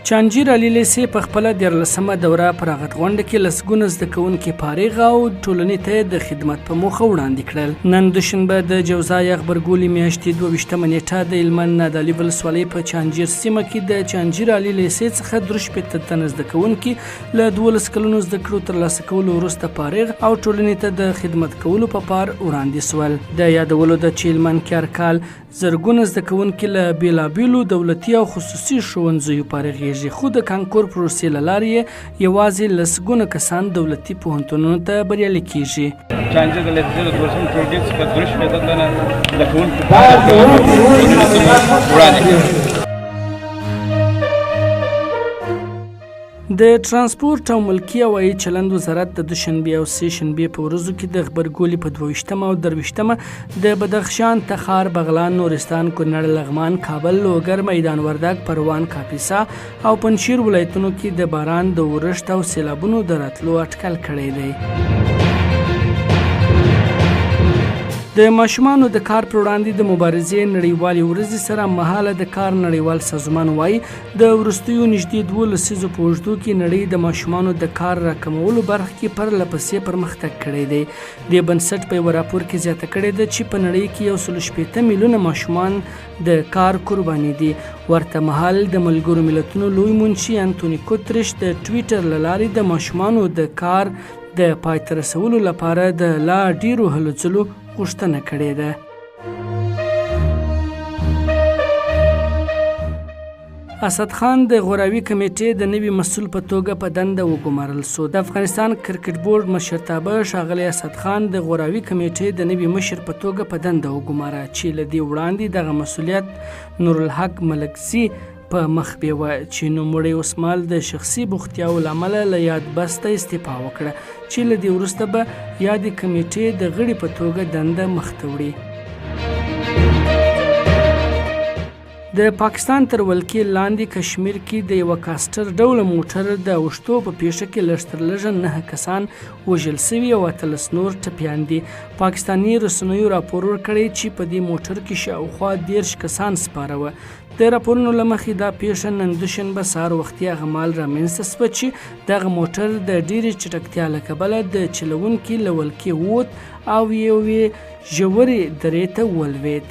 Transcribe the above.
چانجیر علي لیسې په خپله 14مه دوره په راغت غونډه کې لسګونه زده کوونکي فارغ او ټولنې ته د خدمت په موخه وړاندې کړل. نن دوشنبه د جوزای غبرګولي میاشتې 22مه نیټه د هلمند نادعلي ولسوالۍ په چانجیر سیمه کې د چانجیر علي لیسې څخه 63 تنه زده کوونکي له 12 کلونو زده کړو ترلاسه کولو وروسته فارغ او ټولنې ته د خدمت کولو په پار وړاندې سول. د یادولو ده چې هلمند کې هر کال زرګونه زده کوونکي له بېلابېلو دولتي او خصوصي ښوونځیو فارغېږي، خو د کانکور پروسې له لارې یوازې لسګونه کسان دولتي پوهنتونونو ته بریالي کېږي. چانجیر د لیسې د 12مې ټولګي څخه 63 تنه زده کوونکي وړاندې کړي. د ترانسپورت او ملکي هوایي چلند وزارت د دوشنبې او سه شنبې په ورځو کې د غبرګولي په 22مه او 23مه د بدخشان، تخار، بغلان، نورستان، کونړ، لغمان، کابل، لوګر، میدان وردګ، پروان، کاپیسا او پنجشیر ولایتونو کې د باران د اورښت او سیلابونو د راتلو اټکل کړی دی. د ماشومانو د کار پر وړاندې د مبارزې نړیوالې ورځې سره مهاله د کار نړیوال سازمان وایي د وروستیو نږدې 2 لسیزو په اوږدو کې نړۍ د ماشومانو د کار راکمولو برخه کې پرله پسې پرمختګ کړی دی. دې بنسټ په یوه راپور کې زیاته کړې ده چې په نړۍ کې 160 میلیونه ماشومان د کار قرباني دي. ورته مهال د ملګرو ملتونو لوی منشي انتوني ګوتریش د ټویټر له لارې د ماشومانو د کار د پای ته رسولو لپاره د لا ډیرو هلو ځلو غوښتنه کړې ده. اسد خان د غوراوي کمیټې د نوي مسؤل په توګه په دنده وګمارل سو. د افغانستان کرکټ بورډ مشرتابه ښاغلی اسد خان د غوراوي کمیټې د نوي مشر په توګه په دنده وګماره چې له دې وړاندې دغه مسؤلیت نورالحق ملکزي په مخ بیوه چې نوموړی اوسمهال د شخصي بوختیاو له امله له یاد بسته استعفا وکړه چې له دې وروسته به یادې کمیټې د غړي په توګه دنده مخته وړي. د پاکستان تر ولکې لاندې کشمیر کې د یوه کاسټر ډوله موټر د اوښتو په پیښه کې لږ تر لږه 9 کسان وژل سوي او 18 نور ټپیان دي. پاکستاني رسنیو راپور ورکړی چې په دې موټر کې شاوخوا 13 کسان سپاره وه. د راپورونو له مخې دا پیښه نن دوشنبه سهار وختي اغمال رامنځته سوه چې دغه موټر د ډېرې چټکتیا له کبله د چلوونکي له ولکې ووت او یوې ژورې درې ته ولوېد.